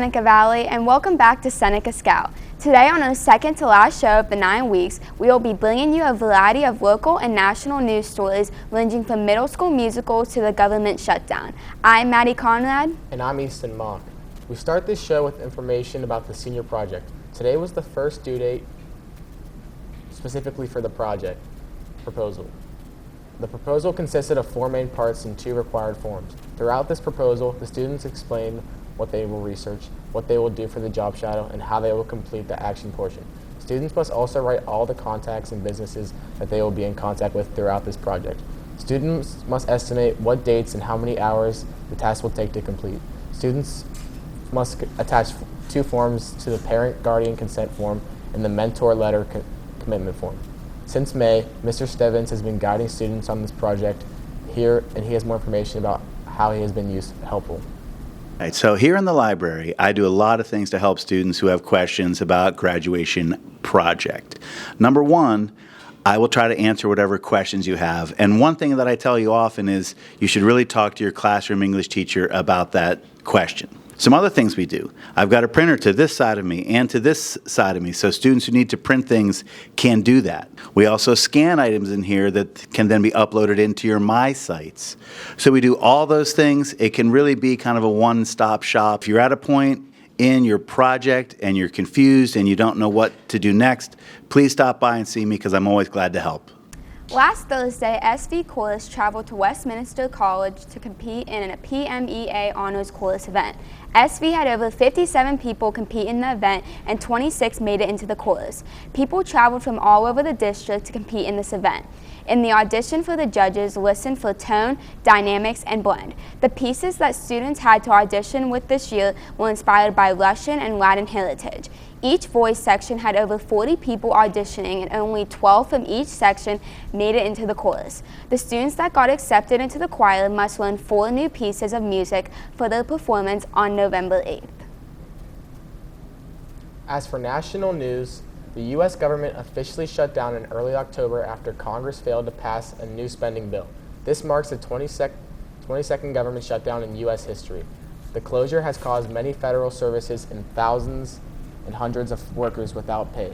Seneca Valley, and welcome back to Seneca Scout. Today on our second to last show of the 9 weeks, we will be bringing you a variety of local and national news stories ranging from middle school musicals to the government shutdown. I'm Maddie Conrad. And I'm Easton Mock. We start this show with information about the senior project. Today was the first due date specifically for the project proposal. The proposal consisted of 4 main parts and 2 required forms. Throughout this proposal, the students explained what they will research, what they will do for the job shadow, and how they will complete the action portion. Students must also write all the contacts and businesses that they will be in contact with throughout this project. Students must estimate what dates and how many hours the task will take to complete. Students must attach 2 forms to the parent guardian consent form and the mentor letter commitment form. Since May, Mr. Stevens has been guiding students on this project here, and he has more information about how he has been helpful. Right, so here in the library, I do a lot of things to help students who have questions about graduation project. Number one, I will try to answer whatever questions you have. And one thing that I tell you often is you should really talk to your classroom English teacher about that question. Some other things we do. I've got a printer to this side of me and to this side of me, so students who need to print things can do that. We also scan items in here that can then be uploaded into your My Sites. So we do all those things. It can really be kind of a one-stop shop. If you're at a point in your project and you're confused and you don't know what to do next, please stop by and see me because I'm always glad to help. Last Thursday, SV Chorus traveled to Westminster College to compete in a PMEA Honors Chorus event. SV had over 57 people compete in the event and 26 made it into the chorus. People traveled from all over the district to compete in this event. In the audition for the judges, listened for tone, dynamics, and blend. The pieces that students had to audition with this year were inspired by Russian and Latin heritage. Each voice section had over 40 people auditioning, and only 12 from each section made it into the chorus. The students that got accepted into the choir must learn 4 new pieces of music for their performance on November 8th. As for national news, the U.S. government officially shut down in early October after Congress failed to pass a new spending bill. This marks the 22nd government shutdown in U.S. history. The closure has caused many federal services and thousands and hundreds of workers without pay.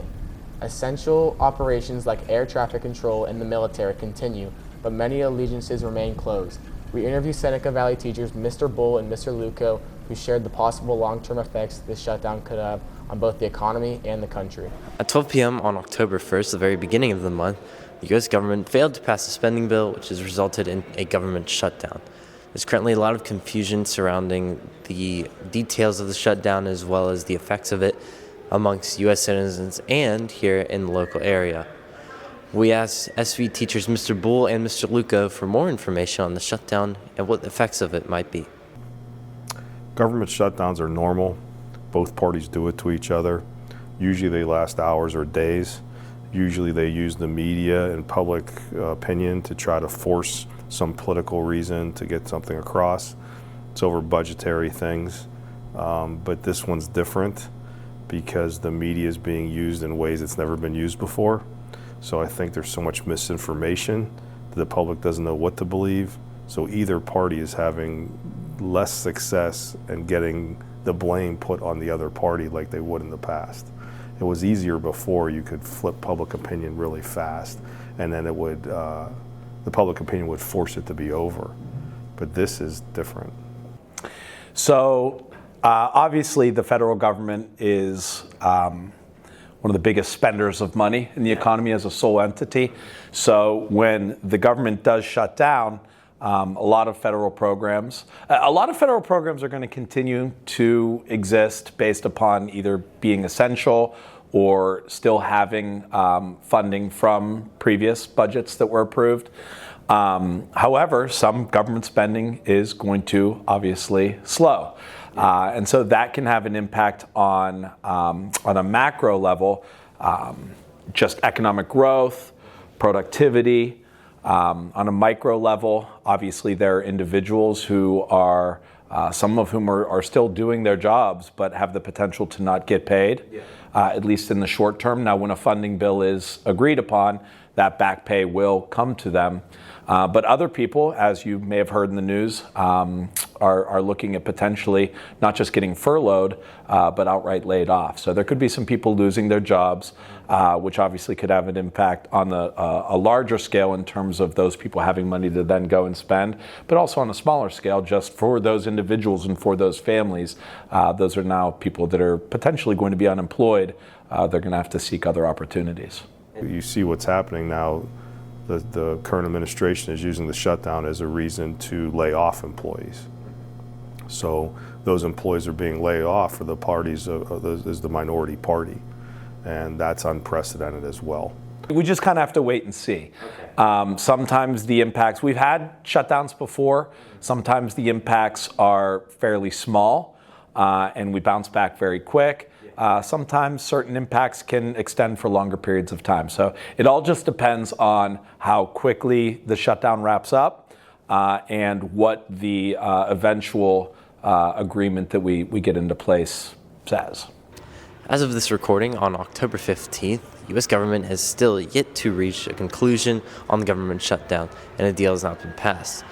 Essential operations like air traffic control and the military continue, but many allegiances remain closed. We interviewed Seneca Valley teachers Mr. Bull and Mr. Luco, who shared the possible long-term effects this shutdown could have on both the economy and the country. At 12 p.m. on October 1st, the very beginning of the month, the U.S. government failed to pass a spending bill, which has resulted in a government shutdown. There's currently a lot of confusion surrounding the details of the shutdown as well as the effects of it amongst U.S. citizens and here in the local area. We asked SV teachers Mr. Bull and Mr. Luco for more information on the shutdown and what the effects of it might be. Government shutdowns are normal. Both parties do it to each other. Usually they last hours or days. Usually they use the media and public opinion to try to force some political reason to get something across. It's over budgetary things. But this one's different because the media is being used in ways it's never been used before. So I think there's so much misinformation that the public doesn't know what to believe. So either party is having less success and getting the blame put on the other party like they would in the past. It was easier before. You could flip public opinion really fast, and then it would the public opinion would force it to be over. But this is different. So obviously the federal government is one of the biggest spenders of money in the economy as a sole entity. So when the government does shut down, a lot of federal programs are going to continue to exist based upon either being essential or still having funding from previous budgets that were approved. However, some government spending is going to obviously slow. And so that can have an impact on a macro level, just economic growth, productivity. On a micro level, obviously there are individuals who are, some of whom are still doing their jobs but have the potential to not get paid, at least in the short term. Now, when a funding bill is agreed upon, that back pay will come to them. But other people, as you may have heard in the news, are looking at potentially not just getting furloughed, but outright laid off. So there could be some people losing their jobs, which obviously could have an impact on a larger scale in terms of those people having money to then go and spend, but also on a smaller scale, just for those individuals and for those families. Those are now people that are potentially going to be unemployed. They're going to have to seek other opportunities. You see what's happening now. The current administration is using the shutdown as a reason to lay off employees. So those employees are being laid off for the parties is the minority party, and that's unprecedented as well. We just kind of have to wait and see. Okay. Sometimes the impacts, we've had shutdowns before, sometimes the impacts are fairly small and we bounce back very quick. Sometimes certain impacts can extend for longer periods of time. So it all just depends on how quickly the shutdown wraps up and what the eventual agreement that we get into place says. As of this recording on October 15th, the U.S. government has still yet to reach a conclusion on the government shutdown, and a deal has not been passed.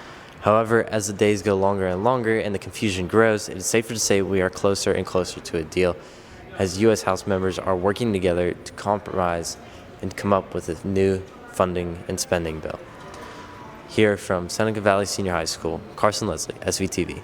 However, as the days go longer and longer and the confusion grows, it is safer to say we are closer and closer to a deal, as U.S. House members are working together to compromise and come up with a new funding and spending bill. Here from Seneca Valley Senior High School, Carson Leslie, SVTV.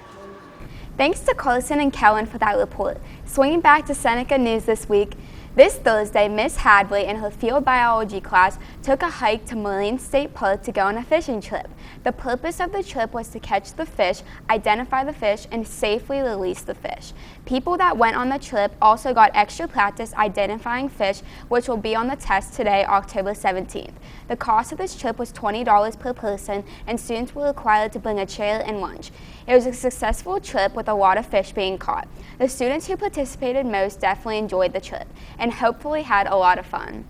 Thanks to Carson and Kellen for that report. Swinging back to Seneca news this week, this Thursday, Miss Hadley and her field biology class took a hike to Moline State Park to go on a fishing trip. The purpose of the trip was to catch the fish, identify the fish, and safely release the fish. People that went on the trip also got extra practice identifying fish, which will be on the test today, October 17th. The cost of this trip was $20 per person, and students were required to bring a chair and lunch. It was a successful trip with a lot of fish being caught. The students who participated most definitely enjoyed the trip and hopefully had a lot of fun.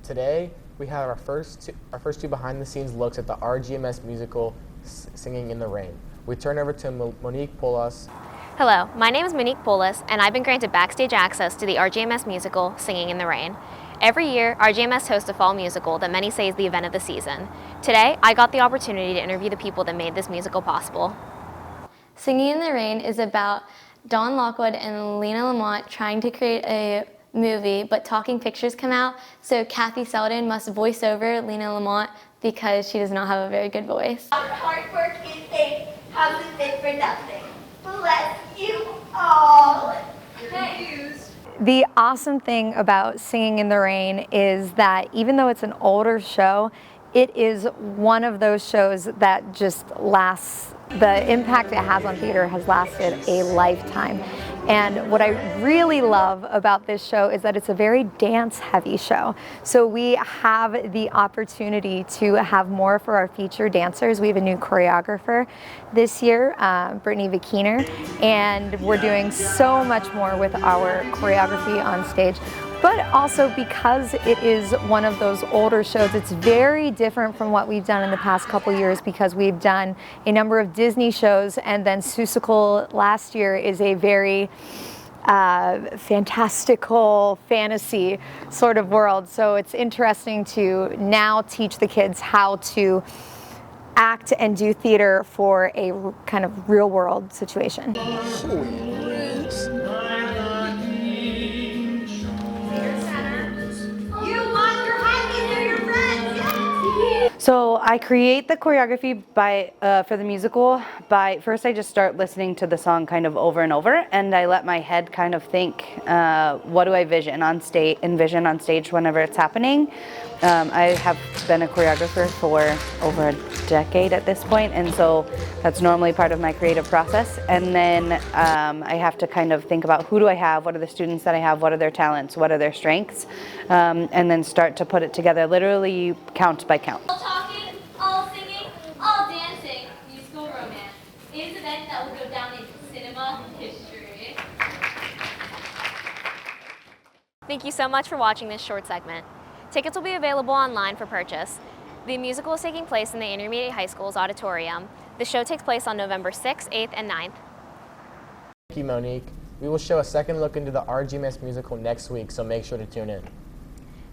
Today, we have our first two behind-the-scenes looks at the RGMS musical Singing in the Rain. We turn over to Monique Poulos. Hello, my name is Monique Poulos, and I've been granted backstage access to the RGMS musical Singing in the Rain. Every year, RGMS hosts a fall musical that many say is the event of the season. Today, I got the opportunity to interview the people that made this musical possible. Singing in the Rain is about Don Lockwood and Lena Lamont trying to create a movie, but talking pictures come out, so Kathy Selden must voice over Lena Lamont because she does not have a very good voice. Our hard work in vain hasn't been for nothing. Bless you all. The awesome thing about Singing in the Rain is that even though it's an older show, it is one of those shows that just lasts. The impact it has on theater has lasted a lifetime. And what I really love about this show is that it's a very dance-heavy show. So we have the opportunity to have more for our featured dancers. We have a new choreographer this year, Brittany Vikiner, and we're doing so much more with our choreography on stage. But also because it is one of those older shows, it's very different from what we've done in the past couple years because we've done a number of Disney shows, and then Seussical last year is a very fantastical fantasy sort of world. So it's interesting to now teach the kids how to act and do theater for a kind of real world situation. So I create the choreography for the musical by first I just start listening to the song kind of over and over, and I let my head kind of think, what do I envision on stage whenever it's happening. I have been a choreographer for over a decade at this point, and so that's normally part of my creative process. And then I have to kind of think about who do I have, what are the students that I have, what are their talents, what are their strengths, and then start to put it together, literally count by count. All talking, all singing, all dancing, musical romance. It is an event that will go down in cinema history. Thank you so much for watching this short segment. Tickets will be available online for purchase. The musical is taking place in the Intermediate High School's auditorium. The show takes place on November 6th, 8th, and 9th. Thank you, Monique. We will show a second look into the RGMS musical next week, so make sure to tune in.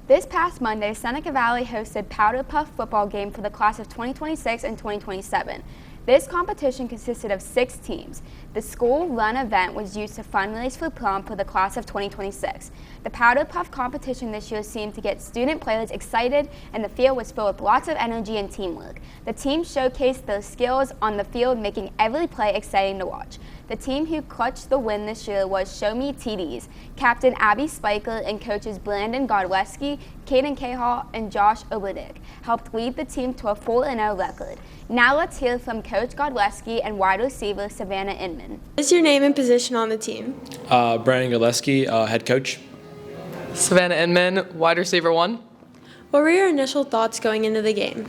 This past Monday, Seneca Valley hosted Powder Puff football game for the class of 2026 and 2027. This competition consisted of 6 teams. The school-run event was used to fundraise for prom for the class of 2026. The Powder Puff competition this year seemed to get student players excited, and the field was filled with lots of energy and teamwork. The team showcased their skills on the field, making every play exciting to watch. The team who clutched the win this year was Show Me TDs. Captain Abby Spiker and coaches Brandon Godleski, Caden Cahall, and Josh Oberdick helped lead the team to a 4-0 record. Now let's hear from Coach Godleski and wide receiver Savannah Inman. What is your name and position on the team? Brandon Godleski, head coach. Savannah Inman, wide receiver 1. What were your initial thoughts going into the game?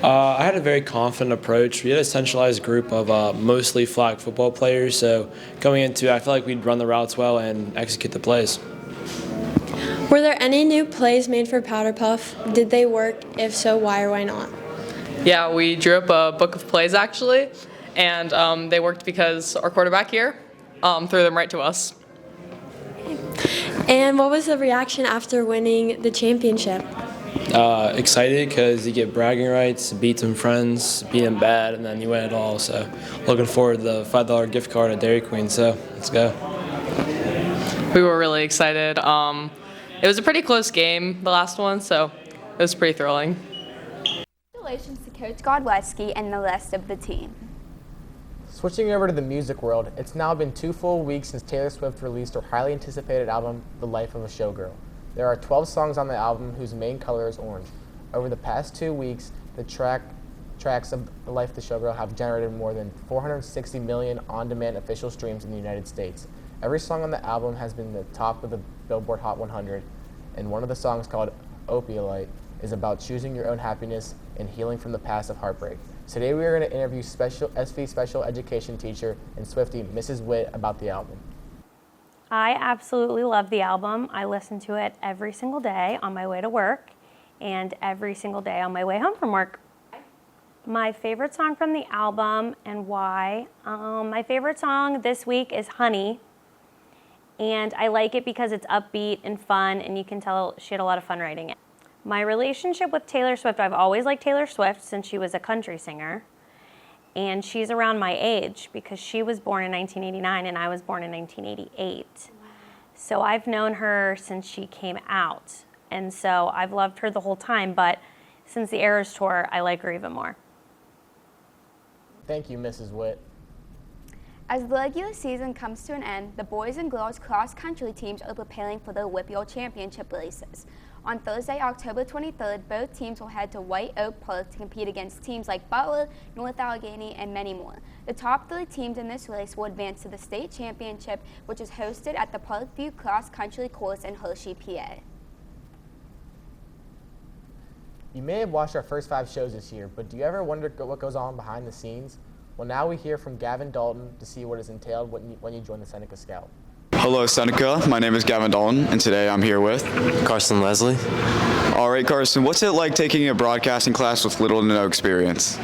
I had a very confident approach. We had a centralized group of mostly flag football players, so going into it, I felt like we'd run the routes well and execute the plays. Were there any new plays made for Powder Puff? Did they work? If so, why or why not? Yeah, we drew up a book of plays actually, and they worked because our quarterback here threw them right to us. And what was the reaction after winning the championship? Excited because you get bragging rights, beat some friends, beat them bad, and then you win it all. So looking forward to the $5 gift card at Dairy Queen, so let's go. We were really excited. It was a pretty close game, the last one, so it was pretty thrilling. Congratulations to Coach Godleski and the rest of the team. Switching over to the music world, it's now been 2 full weeks since Taylor Swift released her highly anticipated album, The Life of a Showgirl. There are 12 songs on the album whose main color is orange. Over the past 2 weeks, the tracks of The Life of the Showgirl have generated more than 460 million on-demand official streams in the United States. Every song on the album has been the top of the Billboard Hot 100, and one of the songs, called Opioid, is about choosing your own happiness and healing from the past of heartbreak. Today we are going to interview SV special education teacher and Swiftie, Mrs. Witt, about the album. I absolutely love the album. I listen to it every single day on my way to work and every single day on my way home from work. My favorite song from the album and why? My favorite song this week is Honey, and I like it because it's upbeat and fun, and you can tell she had a lot of fun writing it. My relationship with Taylor Swift, I've always liked Taylor Swift since she was a country singer. And she's around my age because she was born in 1989 and I was born in 1988. Wow. So I've known her since she came out. And so I've loved her the whole time, but since the Eras Tour, I like her even more. Thank you, Mrs. Witt. As the regular season comes to an end, the boys and girls cross-country teams are preparing for their Whippeal Championship races. On Thursday, October 23rd, both teams will head to White Oak Park to compete against teams like Butler, North Allegheny, and many more. The top 3 teams in this race will advance to the state championship, which is hosted at the Parkview Cross Country Course in Hershey, PA. You may have watched our first 5 shows this year, but do you ever wonder what goes on behind the scenes? Well, now we hear from Gavin Dalton to see what is entailed when you join the Seneca Scout. Hello, Seneca. My name is Gavin Dalton, and today I'm here with Carson Leslie. All right, Carson, what's it like taking a broadcasting class with little to no experience?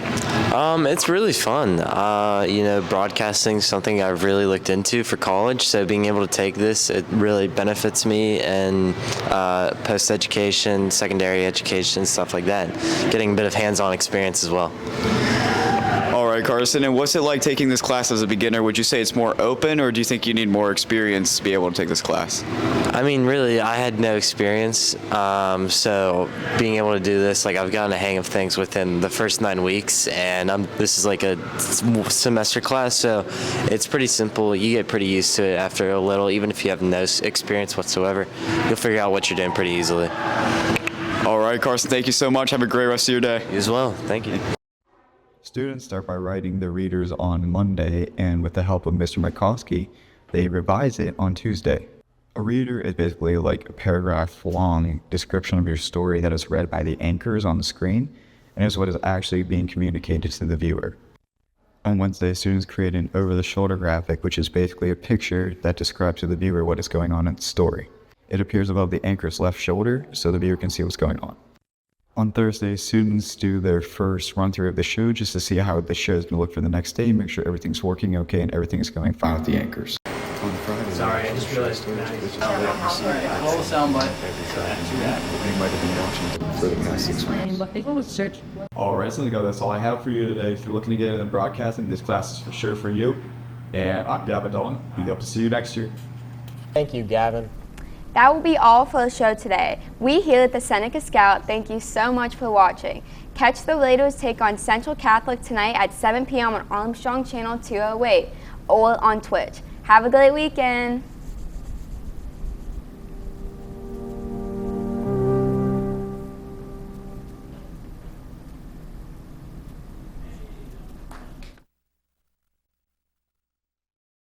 It's really fun. Broadcasting is something I've really looked into for college, so being able to take this, it really benefits me in post-education, secondary education, stuff like that. Getting a bit of hands-on experience as well. All right, Carson, and what's it like taking this class as a beginner? Would you say it's more open, or do you think you need more experience to be able to take this class? I mean, really, I had no experience, so being able to do this, I've gotten a hang of things within the first 9 weeks, and this is like a semester class, so it's pretty simple. You get pretty used to it after a little, even if you have no experience whatsoever. You'll figure out what you're doing pretty easily. All right, Carson, thank you so much. Have a great rest of your day. You as well. Thank you. Students start by writing their readers on Monday, and with the help of Mr. Murkowski, they revise it on Tuesday. A reader is basically like a paragraph-long description of your story that is read by the anchors on the screen, and is what is actually being communicated to the viewer. On Wednesday, students create an over-the-shoulder graphic, which is basically a picture that describes to the viewer what is going on in the story. It appears above the anchor's left shoulder, so the viewer can see what's going on. On Thursday, students do their first run-through of the show just to see how the show is going to look for the next day, make sure everything's working okay and everything is going fine with the anchors. On Friday. Sorry, I just realized Roll the sound bite. You might have been watching for the past 6 weeks. Alright, so that's all I have for you today. If you're looking to get into broadcasting, this class is for sure for you. And I'm Gavin Dolan. We hope to see you next year. Thank you, Gavin. That will be all for the show today. We here at the Seneca Scout thank you so much for watching. Catch the Lados take on Central Catholic tonight at 7 p.m. on Armstrong Channel 208 or on Twitch. Have a great weekend.